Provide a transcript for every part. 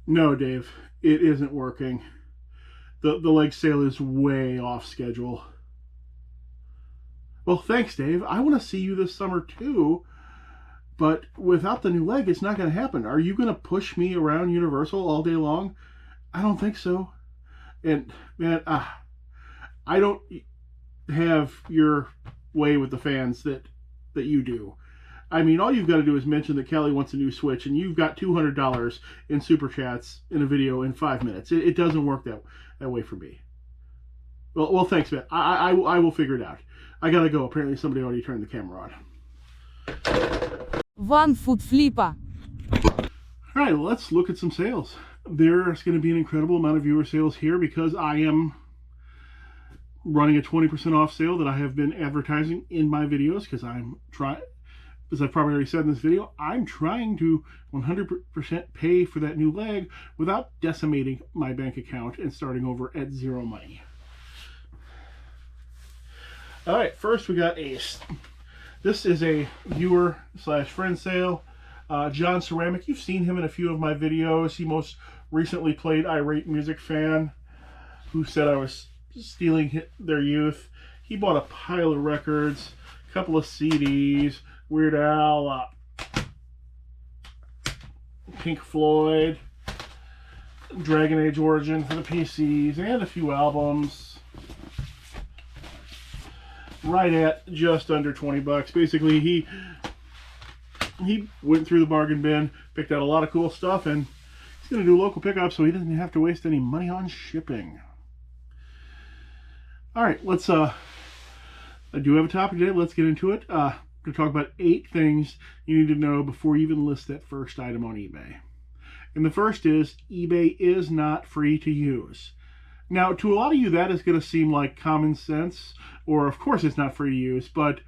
No, Dave, it isn't working. The leg sale is way off schedule. Well, thanks, Dave. I want to see you this summer too, but without the new leg, it's not going to happen. Are you going to push me around Universal all day long? I don't think so. And man, I don't have your way with the fans that you do. I mean, all you've got to do is mention that Kelly wants a new Switch, and you've got $200 in Super Chats in a video in 5 minutes. It doesn't work that way for me. Well, thanks, man. I will figure it out. I gotta go. Apparently, somebody already turned the camera on. Onefootflipper. All right, let's look at some sales. There's going to be an incredible amount of viewer sales here because I am running a 20% off sale that I have been advertising in my videos because as I've probably already said in this video, I'm trying to 100% pay for that new leg without decimating my bank account and starting over at zero money. All right, first we got Ace. This is a viewer/friend sale. John Ceramic, you've seen him in a few of my videos. He most recently played Irate Music Fan, who said I was stealing their youth. He bought a pile of records, a couple of CDs, Weird Al, Pink Floyd, Dragon Age Origin for the PCs, and a few albums. Right at just under 20 bucks. Basically, he went through the bargain bin, picked out a lot of cool stuff, and he's going to do local pickup so he doesn't have to waste any money on shipping. All right, let's I do have a topic today. Let's get into it. I'm going to talk about 8 things you need to know before you even list that first item on eBay. And the first is eBay is not free to use. Now, to a lot of you, that is going to seem like common sense, or of course it's not free to use, but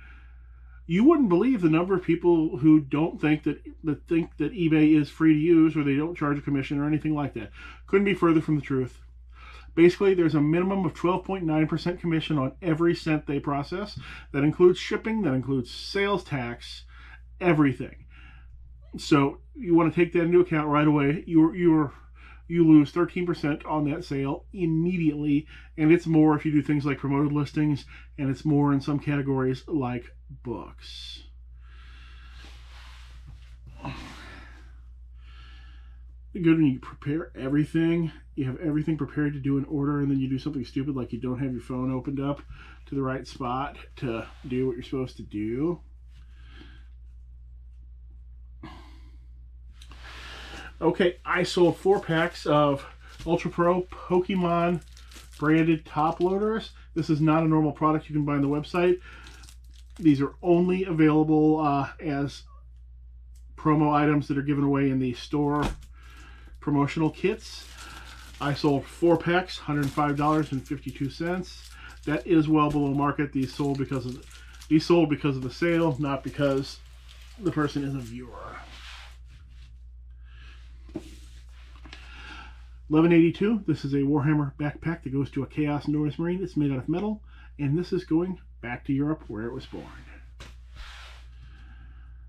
you wouldn't believe the number of people who don't think that eBay is free to use, or they don't charge a commission or anything like that. Couldn't be further from the truth. Basically, there's a minimum of 12.9% commission on every cent they process. That includes shipping, that includes sales tax, everything. So you want to take that into account right away. You lose 13% on that sale immediately, and it's more if you do things like promoted listings, and it's more in some categories like books. Good when you prepare everything. You have everything prepared to do an order, and then you do something stupid like you don't have your phone opened up to the right spot to do what you're supposed to do. Okay, I sold 4 packs of Ultra Pro Pokemon branded top loaders. This is not a normal product you can buy on the website. These are only available as promo items that are given away in the store promotional kits. I sold 4 packs, $105.52. That is well below market. These sold because of the sale, not because the person is a viewer. 1182, this is a Warhammer backpack that goes to a Chaos Norse Marine. It's made out of metal, and this is going back to Europe where it was born.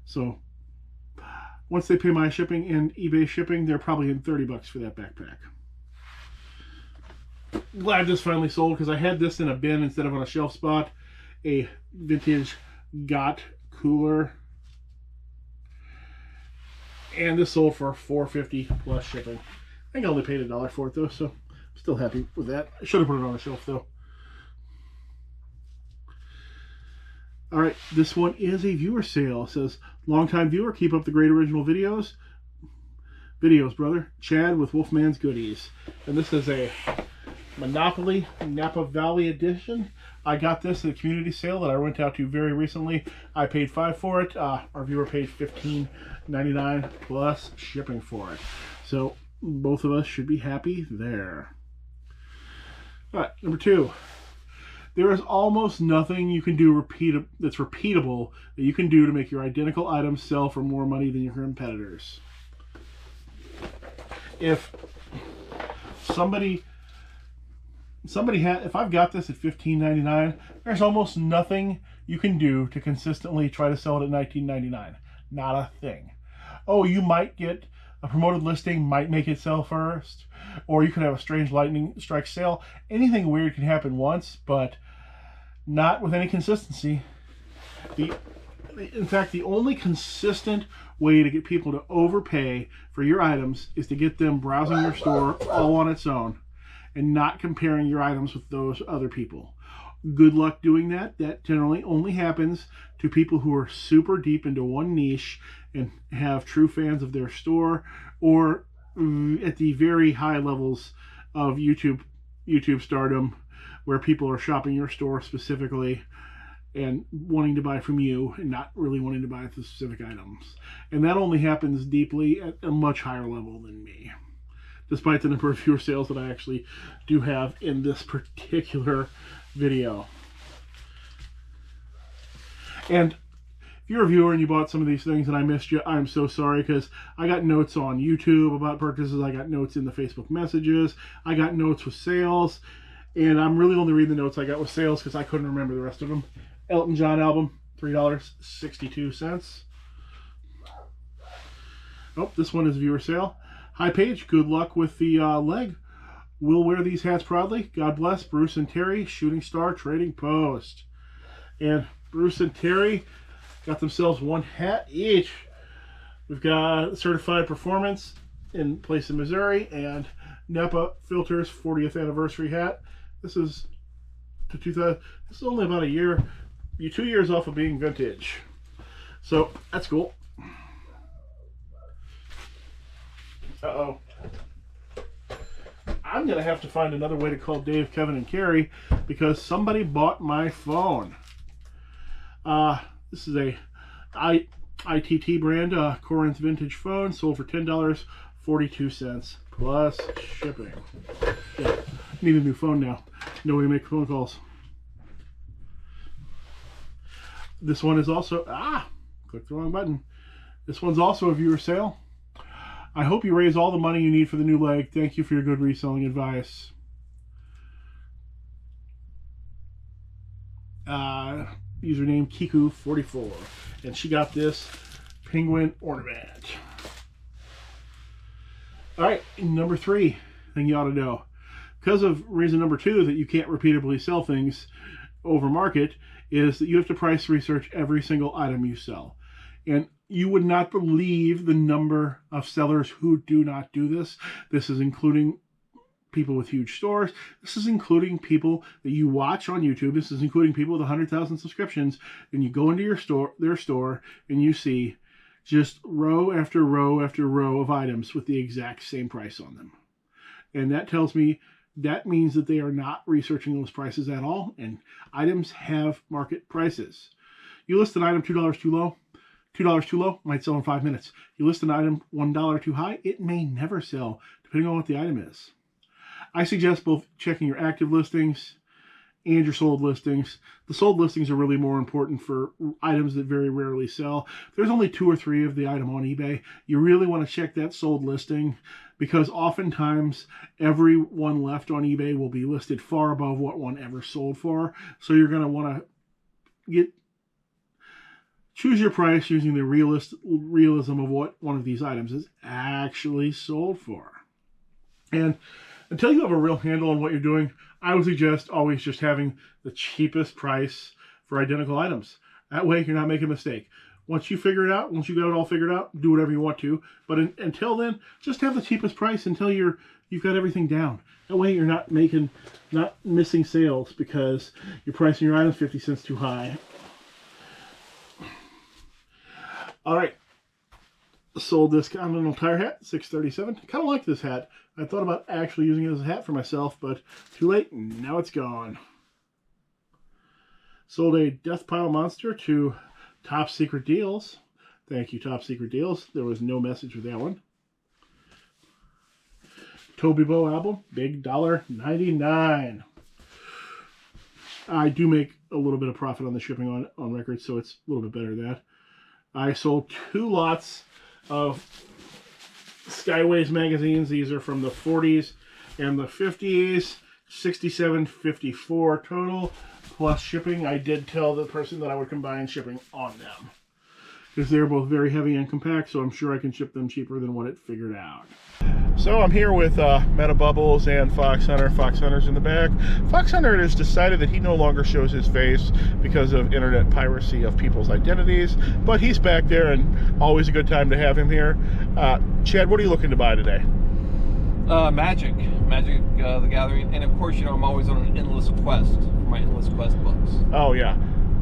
So, once they pay my shipping and eBay shipping, they're probably in 30 bucks for that backpack. Glad this finally sold, because I had this in a bin instead of on a shelf spot. A vintage GOT cooler. And this sold for $4.50 plus shipping. I think I only paid $1 for it though, so I'm still happy with that. I should have put it on a shelf though. Alright, this one is a viewer sale. It says, longtime viewer, keep up the great original videos. Videos, brother. Chad with Wolfman's Goodies. And this is a Monopoly Napa Valley edition. I got this at a community sale that I went out to very recently. I paid $5 for it. Our viewer paid $15.99 plus shipping for it. So both of us should be happy there. All right, number 2. There is almost nothing you can do that's repeatable that you can do to make your identical items sell for more money than your competitors. If if I've got this at $15.99, there's almost nothing you can do to consistently try to sell it at $19.99. Not a thing. Oh, you might get A promoted listing might make it sell first, or you could have a strange lightning strike sale. Anything weird can happen once, but not with any consistency. In fact, the only consistent way to get people to overpay for your items is to get them browsing your store all on its own and not comparing your items with those other people. Good luck doing that. That generally only happens to people who are super deep into one niche and have true fans of their store, or at the very high levels of YouTube stardom, where people are shopping your store specifically and wanting to buy from you and not really wanting to buy the specific items. And that only happens deeply at a much higher level than me, despite the number of viewer sales that I actually do have in this particular video. And if you're a viewer and you bought some of these things and I missed you, I'm so sorry, because I got notes on YouTube about purchases, I got notes in the Facebook messages, I got notes with sales, and I'm really only reading the notes I got with sales because I couldn't remember the rest of them. Elton John album, $3.62. Oh, this one is viewer sale. Hi Paige, good luck with the leg. We'll wear these hats proudly. God bless, Bruce and Terry, Shooting Star Trading Post. And Bruce and Terry got themselves one hat each. We've got Certified Performance in place in Missouri and Napa Filters 40th anniversary hat. This is to 2000. This is only about a year. You're 2 years off of being vintage, so that's cool. Uh-oh. I'm gonna have to find another way to call Dave, Kevin, and Carrie because somebody bought my phone. This is a ITT brand Corinth vintage phone, sold for $10.42 plus shipping. Yeah, I need a new phone now. No way to make phone calls. This one is also, clicked the wrong button. This one's also a viewer sale. I hope you raise all the money you need for the new leg. Thank you for your good reselling advice. Username Kiku44. And she got this penguin ornament. All right, number 3 thing you ought to know. Because of reason number 2 that you can't repeatably sell things over market is that you have to price research every single item you sell. And you would not believe the number of sellers who do not do this. This is including people with huge stores. This is including people that you watch on YouTube. This is including people with 100,000 subscriptions. And you go into their store, and you see just row after row after row of items with the exact same price on them. And that means that they are not researching those prices at all, and items have market prices. You list an item $2 too low, $2 too low, might sell in 5 minutes. You list an item $1 too high, it may never sell, depending on what the item is. I suggest both checking your active listings and your sold listings. The sold listings are really more important for items that very rarely sell. If there's only 2 or 3 of the item on eBay, you really want to check that sold listing, because oftentimes every one left on eBay will be listed far above what one ever sold for. So you're going to want to choose your price using the realism of what one of these items is actually sold for. And until you have a real handle on what you're doing, I would suggest always just having the cheapest price for identical items. That way you're not making a mistake. Once you figure it out, once you got it all figured out, do whatever you want to. But until then, just have the cheapest price until you've got everything down. That way you're not missing sales because you're pricing your items 50 cents too high. All right. Sold this Continental Tire hat, $6.37. Kind of like this hat. I thought about actually using it as a hat for myself, but too late. Now it's gone. Sold a Death Pile Monster to Top Secret Deals. Thank you, Top Secret Deals. There was no message with that one. Toby Bow album, big $1.99. I do make a little bit of profit on the shipping on record, so it's a little bit better than that. I sold 2 lots of Skyways magazines. These are from the 40s and the 50s. $67.54 total plus shipping. I did tell the person that I would combine shipping on them. because they're both very heavy and compact, so I'm sure I can ship them cheaper than what it figured out. So I'm here with Meta Bubbles and Fox Hunter. Fox Hunter's in the back. Fox Hunter has decided that he no longer shows his face because of internet piracy of people's identities, but he's back there, and always a good time to have him here. Chad, what are you looking to buy today? Magic the Gathering, and of course, you know, I'm always on an endless quest for my endless quest books. Oh yeah.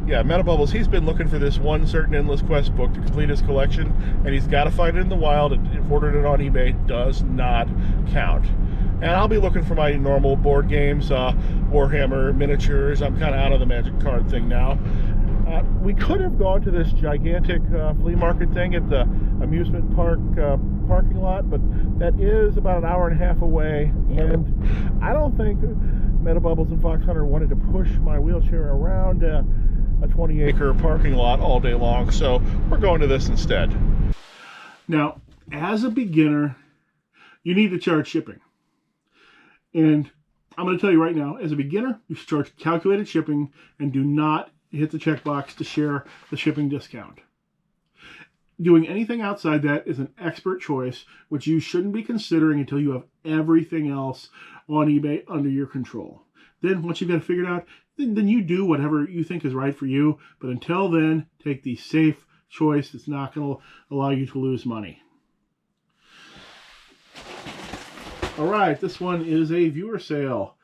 Yeah, Meta Bubbles, he's been looking for this one certain Endless Quest book to complete his collection, and he's got to find it in the wild. Ordered it on eBay, does not count. And I'll be looking for my normal board games, Warhammer, miniatures. I'm kind of out of the Magic card thing now. We could have gone to this gigantic flea market thing at the amusement park parking lot, but that is about an hour and a half away, and I don't think Meta Bubbles and Fox Hunter wanted to push my wheelchair around a 20-acre parking lot all day long, so we're going to this instead. Now, as a beginner, you need to charge shipping. And I'm going to tell you right now, as a beginner, you should charge calculated shipping and do not hit the checkbox to share the shipping discount. Doing anything outside that is an expert choice, which you shouldn't be considering until you have everything else on eBay under your control. Then, once you've got it figured out, then you do whatever you think is right for you. But until then, take the safe choice that's not going to allow you to lose money. All right, this one is a viewer sale.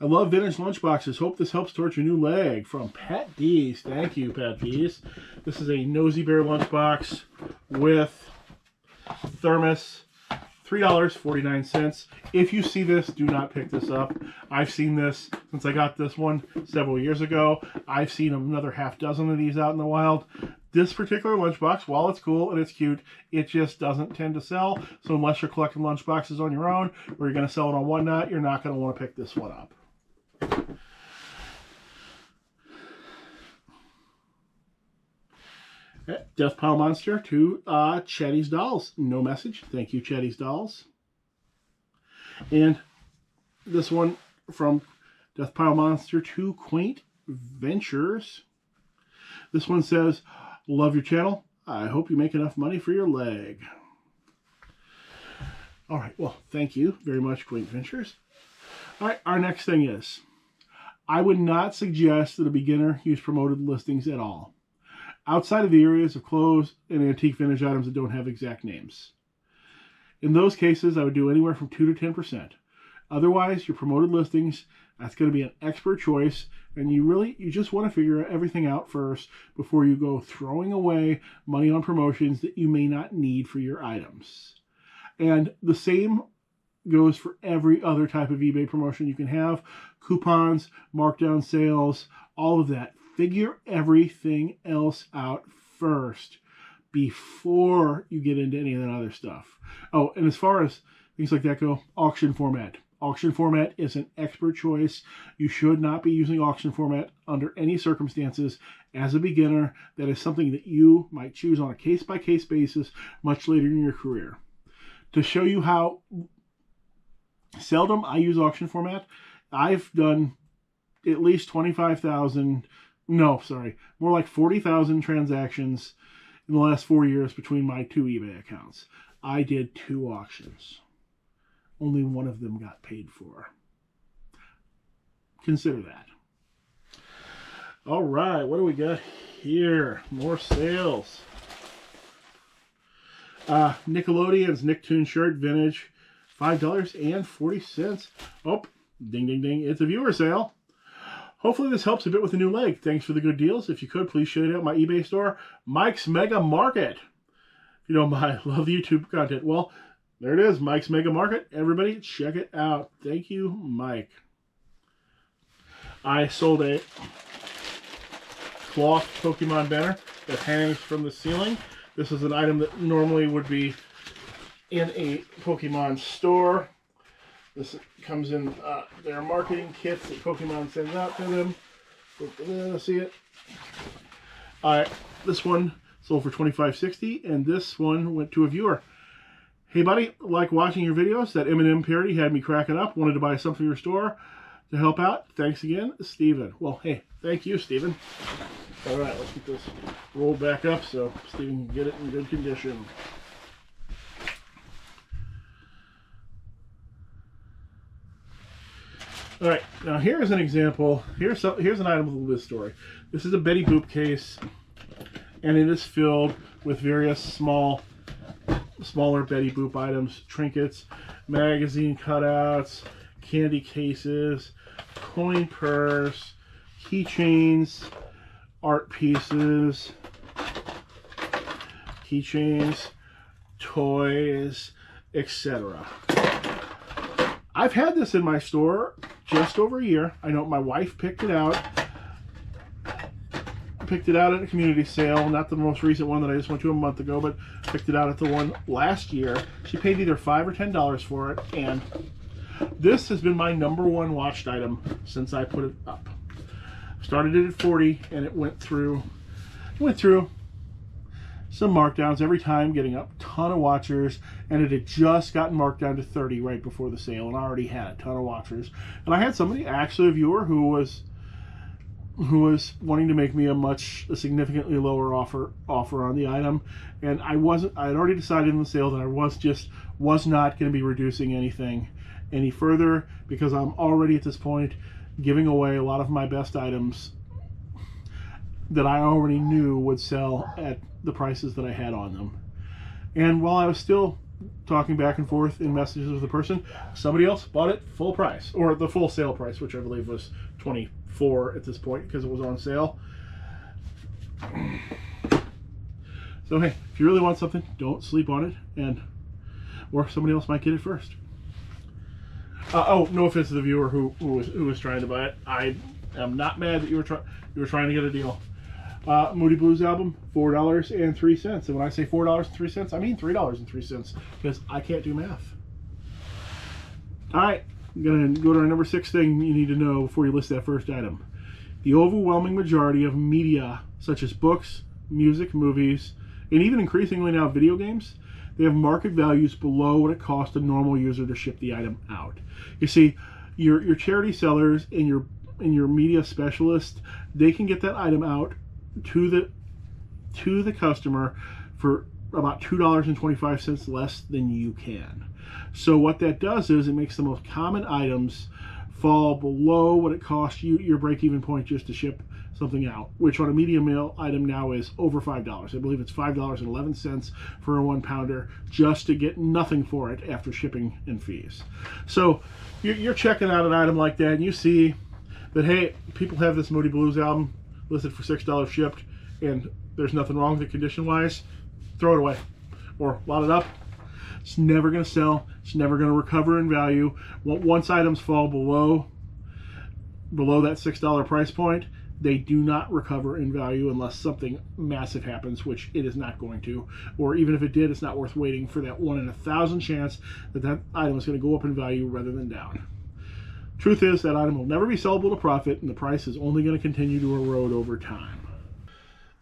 I love vintage lunchboxes. Hope this helps towards your new leg. From Pat D's. Thank you, Pat D's. This is a Nosy Bear lunchbox with thermos. $3.49. If you see this, do not pick this up. I've seen this since I got this one several years ago. I've seen another half dozen of these out in the wild. This particular lunchbox, while it's cool and it's cute, it just doesn't tend to sell. So unless you're collecting lunchboxes on your own, or you're going to sell it on Whatnot, you're not going to want to pick this one up. Death Pile Monster to Chatty's Dolls. No message. Thank you, Chatty's Dolls. And this one from Death Pile Monster to Quaint Ventures. This one says, love your channel. I hope you make enough money for your leg. All right. Well, thank you very much, Quaint Ventures. All right. Our next thing is, I would not suggest that a beginner use promoted listings at all, outside of the areas of clothes and antique vintage items that don't have exact names. In those cases, I would do anywhere from 2 to 10%. Otherwise, your promoted listings, that's going to be an expert choice, and you just want to figure everything out first before you go throwing away money on promotions that you may not need for your items. And the same goes for every other type of eBay promotion you can have. Coupons, markdown sales, all of that. Figure everything else out first before you get into any of that other stuff. Oh, and as far as things like that go, auction format. Auction format is an expert choice. You should not be using auction format under any circumstances as a beginner. That is something that you might choose on a case-by-case basis much later in your career. To show you how seldom I use auction format, I've done at least 25,000, no, sorry, more like 40,000 transactions in the last 4 years between my 2 eBay accounts. I did 2 auctions. Only one of them got paid for. Consider that. All right, what do we got here? More sales. Nickelodeon's Nicktoon shirt, vintage, $5.40. Oh, ding, ding, ding. It's a viewer sale. Hopefully this helps a bit with the new leg. Thanks for the good deals. If you could, please share it out my eBay store, Mike's Mega Market. If you don't mind, love the YouTube content. Well, there it is, Mike's Mega Market. Everybody, check it out. Thank you, Mike. I sold a cloth Pokemon banner that hangs from the ceiling. This is an item that normally would be in a Pokemon store. This comes in their marketing kits that Pokemon sends out to them. See it? Alright, this one sold for $25.60, and this one went to a viewer. Hey buddy, like watching your videos. That M&M parody had me cracking up. Wanted to buy something from your store. to help out. Thanks again, Steven. Well, hey, thank you, Steven. All right, let's get this rolled back up so Steven can get it in good condition. All right, now here's an example. Here's an item with a little bit of story. This is a Betty Boop case, and it is filled with various smaller Betty Boop items, trinkets, magazine cutouts, candy cases, coin purse, keychains, art pieces, toys, etc. I've had this in my store just over a year. I know my wife picked it out at a community sale, not the most recent one that I just went to a month ago, but picked it out at the one last year. She paid either $5 or $10 for it, and this has been my #1 watched item since I put it up. Started it at 40, and it went through some markdowns every time, getting a ton of watchers, and it had just gotten marked down to 30 right before the sale, and I already had a ton of watchers. And I had somebody, actually a viewer, who was wanting to make me a significantly lower offer on the item, and I had already decided in the sale that I was not going to be reducing anything any further, because I'm already at this point giving away a lot of my best items that I already knew would sell at the prices that I had on them. And while I was still talking back and forth in messages with the person, somebody else bought it full price, or the full sale price, which I believe was $24 at this point because it was on sale. So hey, if you really want something, don't sleep on it, or somebody else might get it first. Oh, no offense to the viewer who was trying to buy it. I am not mad that you were trying to get a deal. Moody Blues album, $4.03. And when I say $4.03, I mean $3.03, because I can't do math. All right, I'm going to go to our number 6 thing you need to know before you list that first item. The overwhelming majority of media, such as books, music, movies, and even increasingly now video games, they have market values below what it costs a normal user to ship the item out. You see, your charity sellers and your media specialists, they can get that item out to the customer for about $2.25 less than you can. So what that does is it makes the most common items fall below what it costs you, your break-even point, just to ship something out, which on a medium mail item now is over $5. I believe it's $5.11 for a 1-pounder, just to get nothing for it after shipping and fees. So you're checking out an item like that, and you see that, hey, people have this Moody Blues album listed for $6 shipped, and there's nothing wrong with it condition-wise. Throw it away or lot it up. It's never going to sell. It's never going to recover in value. Once items fall below that $6 price point, they do not recover in value unless something massive happens, which it is not going to. Or even if it did, it's not worth waiting for that 1 in 1,000 chance that item is going to go up in value rather than down. Truth is, that item will never be sellable to profit, and the price is only going to continue to erode over time.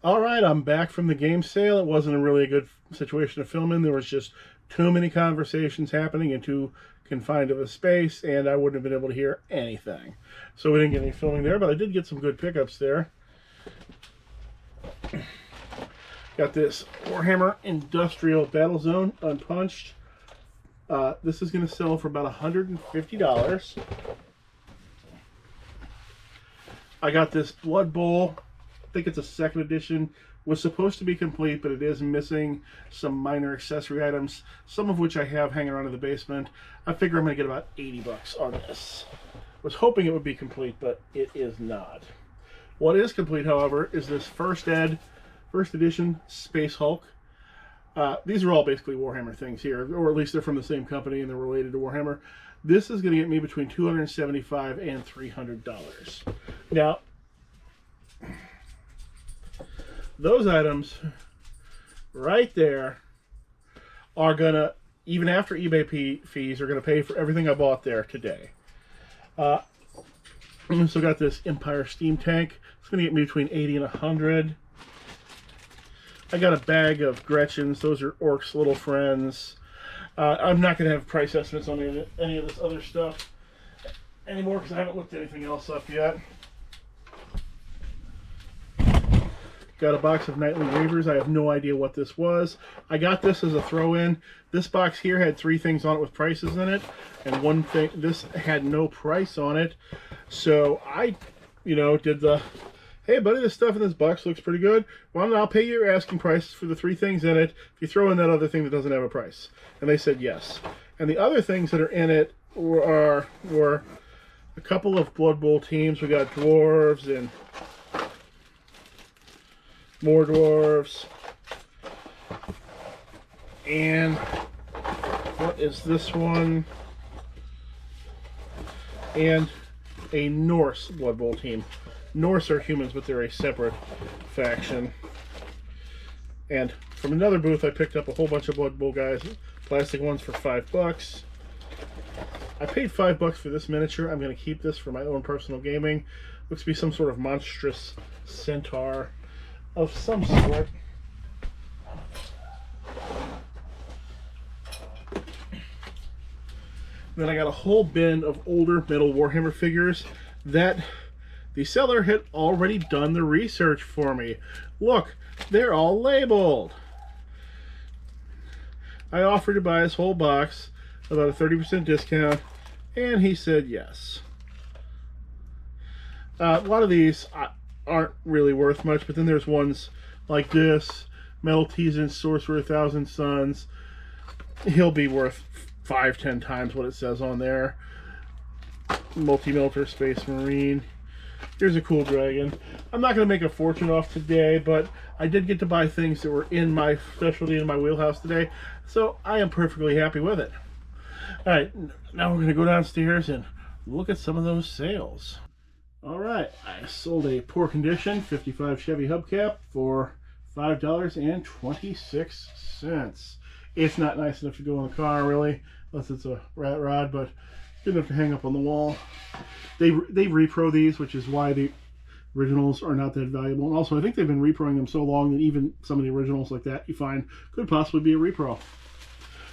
All right, I'm back from the game sale. It wasn't a really good situation to film in. There was just too many conversations happening in too confined of a space, and I wouldn't have been able to hear anything. So we didn't get any filming there, but I did get some good pickups there. Got this Warhammer Industrial Battlezone unpunched. This is going to sell for about $150. I got this Blood Bowl. I think it's a 2nd edition. Was supposed to be complete, but it is missing some minor accessory items, some of which I have hanging around in the basement. I figure I'm going to get about $80 on this. Was hoping it would be complete, but it is not. What is complete, however, is this first edition Space Hulk. These are all basically Warhammer things here, or at least they're from the same company and they're related to Warhammer. This is going to get me between $275 and $300. Now, those items right there are going to, even after eBay fees, are going to pay for everything I bought there today. I also got this Empire Steam Tank. It's going to get me between $80 and $100. I got a bag of Gretchens. Those are Orc's little friends. I'm not going to have price estimates on any of this other stuff. anymore because I haven't looked anything else up yet. Got a box of Nightly Ravers. I have no idea what this was. I got this as a throw-in. This box here had 3 things on it with prices in it, and one thing, this had no price on it. So I, did the, hey buddy, this stuff in this box looks pretty good. Well, I'll pay your asking price for the 3 things in it if you throw in that other thing that doesn't have a price. And they said yes. And the other things that are in it were a couple of Blood Bowl teams. We got dwarves and more dwarves. And what is this one? And a Norse Blood Bowl team. Norse are humans, but they're a separate faction. And from another booth, I picked up a whole bunch of Blood Bowl guys, plastic ones for $5. I paid $5 for this miniature. I'm going to keep this for my own personal gaming. Looks to be some sort of monstrous centaur of some sort. Then I got a whole bin of older metal Warhammer figures that the seller had already done the research for me. Look, they're all labeled. I offered to buy his whole box, about a 30% discount, and he said yes. A lot of these aren't really worth much, but then there's ones like this, Metal Teasin Sorcerer 1000 Suns. He'll be worth 5-10 times what it says on there. Multi-Melter Space Marine. Here's a cool dragon. I'm not going to make a fortune off today, but I did get to buy things that were in my specialty, in my wheelhouse today, so I am perfectly happy with it. Alright, now we're going to go downstairs and look at some of those sales. Alright, I sold a poor condition 55 Chevy hubcap for $5.26. It's not nice enough to go in the car, really, unless it's a rat rod, but good enough to hang up on the wall. They repro these, which is why the originals are not that valuable. And also, I think they've been reproing them so long that even some of the originals like that you find could possibly be a repro.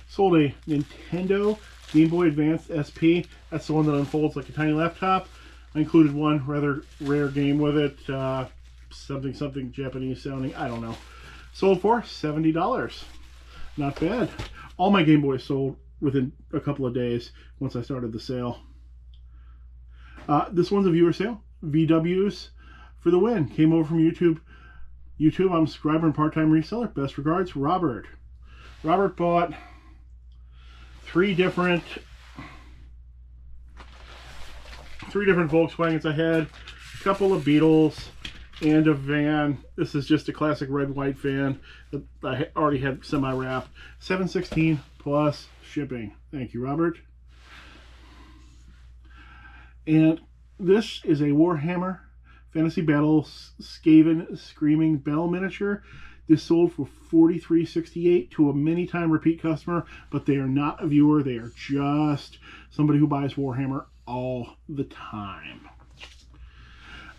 Sold a Nintendo Game Boy Advance SP. That's the one that unfolds like a tiny laptop. I included one rather rare game with it. Something Japanese sounding. I don't know. Sold for $70. Not bad. All my Game Boys sold within a couple of days once I started the sale. This one's a viewer sale. VWs for the win. Came over from YouTube. I'm a subscriber and part-time reseller. Best regards, Robert. Robert bought 3 different Volkswagens I had, a couple of Beetles, and a van. This is just a classic red-white van that I already had semi-wrapped. $716 plus shipping. Thank you, Robert. And this is a Warhammer Fantasy Battles Skaven Screaming Bell miniature. This sold for $43.68 to a many-time repeat customer, but they are not a viewer. They are just somebody who buys Warhammer all the time.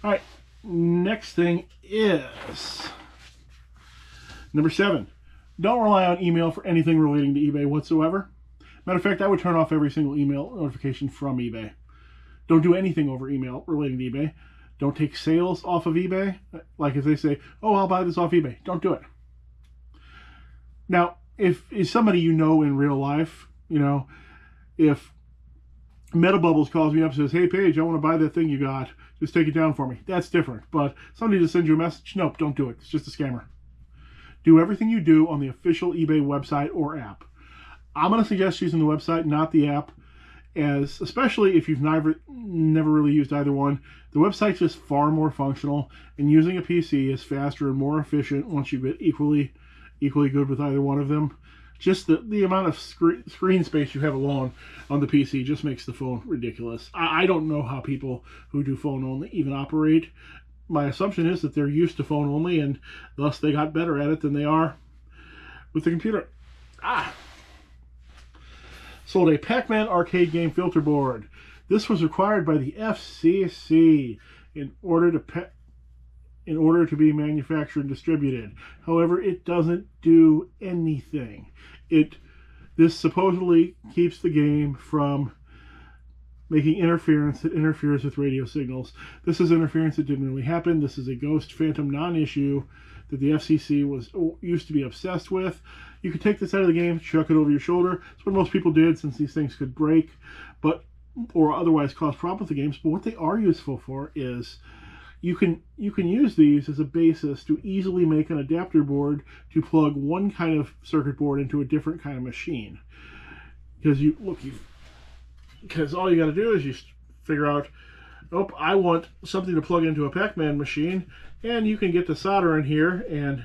All right, next thing is number 7. Don't rely on email for anything relating to eBay whatsoever. Matter of fact, I would turn off every single email notification from eBay. Don't do anything over email relating to eBay. Don't take sales off of eBay. Like if they say, oh, I'll buy this off eBay. Don't do it. Now, if it's somebody you know in real life, if Meta Bubbles calls me up and says, hey, Paige, I want to buy that thing you got. Just take it down for me. That's different. But somebody just sends you a message, nope, don't do it. It's just a scammer. Do everything you do on the official eBay website or app. I'm going to suggest using the website, not the app, as especially if you've never really used either one. The website's just far more functional, and using a PC is faster and more efficient once you get equally good with either one of them. Just the amount of screen space you have alone on the PC just makes the phone ridiculous. I don't know how people who do phone only even operate. My assumption is that they're used to phone only, and thus they got better at it than they are with the computer. Sold a Pac-Man arcade game filter board. This was required by the FCC in order to be manufactured and distributed. However, it doesn't do anything. This supposedly keeps the game from making interference that interferes with radio signals. This is interference that didn't really happen. This is a ghost phantom non-issue that the FCC used to be obsessed with. You could take this out of the game, chuck it over your shoulder. That's what most people did, since these things could break, or otherwise cause problems with the games. But what they are useful for is you can use these as a basis to easily make an adapter board to plug one kind of circuit board into a different kind of machine. Because all you got to do is you figure out, oh, I want something to plug into a Pac-Man machine, and you can get the solder in here and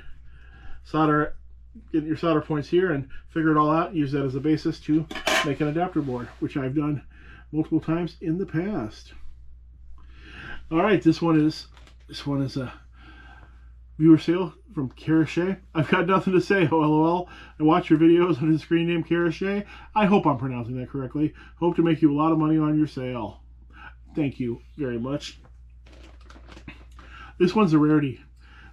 get your solder points here and figure it all out and use that as a basis to make an adapter board, which I've done multiple times in the past. All right, this one is a viewer sale from Carachet. I've got nothing to say, lol. I watch your videos on his screen name Carachet. I hope I'm pronouncing that correctly. Hope to make you a lot of money on your sale. Thank you very much. This one's a rarity.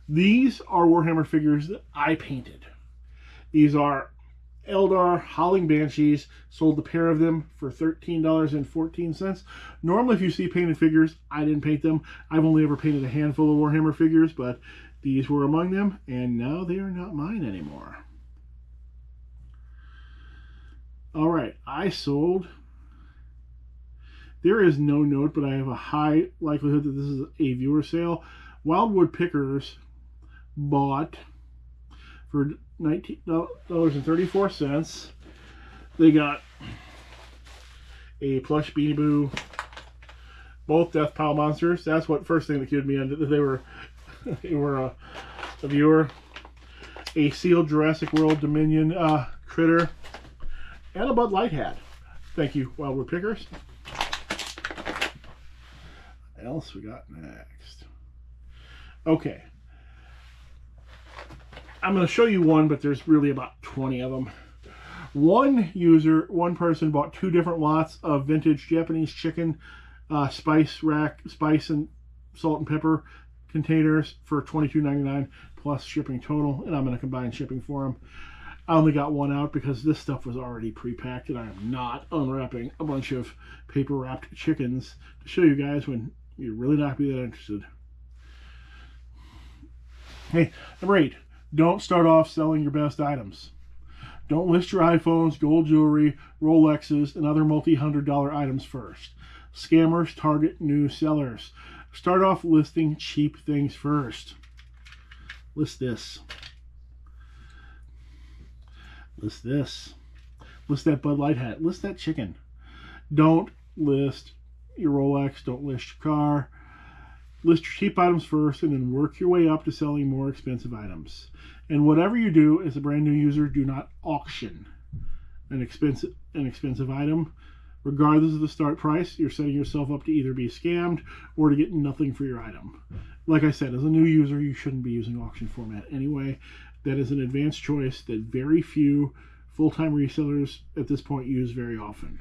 These are Warhammer figures that I painted. These are Eldar Howling Banshees. Sold the pair of them for $13.14. Normally, if you see painted figures, I didn't paint them. I've only ever painted a handful of Warhammer figures, but these were among them, and now they are not mine anymore. All right, I sold. There is no note, but I have a high likelihood that this is a viewer sale. Wildwood Pickers bought for $19.34. They got a plush Beanie Boo, both Death Pile monsters. That's what first thing that cued me on that they were a viewer. A sealed Jurassic World Dominion critter, and a Bud Light hat. Thank you, Wildwood Pickers. What else we got next? Okay. I'm going to show you one, but there's really about 20 of them. One person bought 2 different lots of vintage Japanese chicken spice and salt and pepper containers for $22.99 plus shipping total, and I'm going to combine shipping for them. I only got one out because this stuff was already pre-packed, and I am not unwrapping a bunch of paper wrapped chickens to show you guys when you're really not be that interested. Hey, number 8. Don't start off selling your best items. Don't list your iPhones, gold jewelry, Rolexes, and other multi-$100 items first. Scammers target new sellers. Start off listing cheap things first. List this. List this. List that Bud Light hat. List that chicken. Don't list your Rolex. Don't list your car. List your cheap items first and then work your way up to selling more expensive items. And whatever you do as a brand new user, do not auction an expensive item. Regardless of the start price, you're setting yourself up to either be scammed or to get nothing for your item. Like I said, as a new user, you shouldn't be using auction format anyway. That is an advanced choice that very few full-time resellers at this point use very often.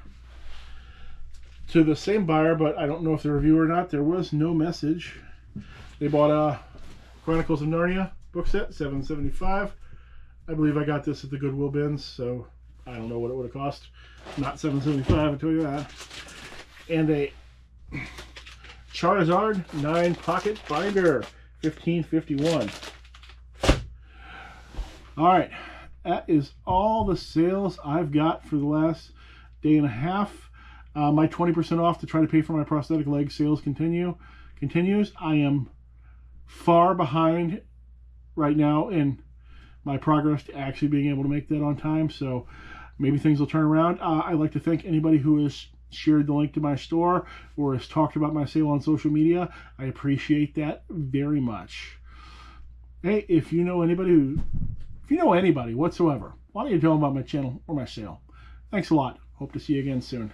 To the same buyer, but I don't know if they're a reviewer or not, there was no message. They bought a Chronicles of Narnia book set, $7.75. I believe I got this at the Goodwill bins, so I don't know what it would have cost. Not $7.75, I'll tell you that. And a Charizard 9-pocket binder, $15.51. Alright, that is all the sales I've got for the last day and a half. My 20% off to try to pay for my prosthetic leg sales continues. I am far behind right now in my progress to actually being able to make that on time, so maybe things will turn around. I'd like to thank anybody who has shared the link to my store or has talked about my sale on social media. I appreciate that very much. Hey, if you know anybody whatsoever, why don't you tell them about my channel or my sale? Thanks a lot. Hope to see you again soon.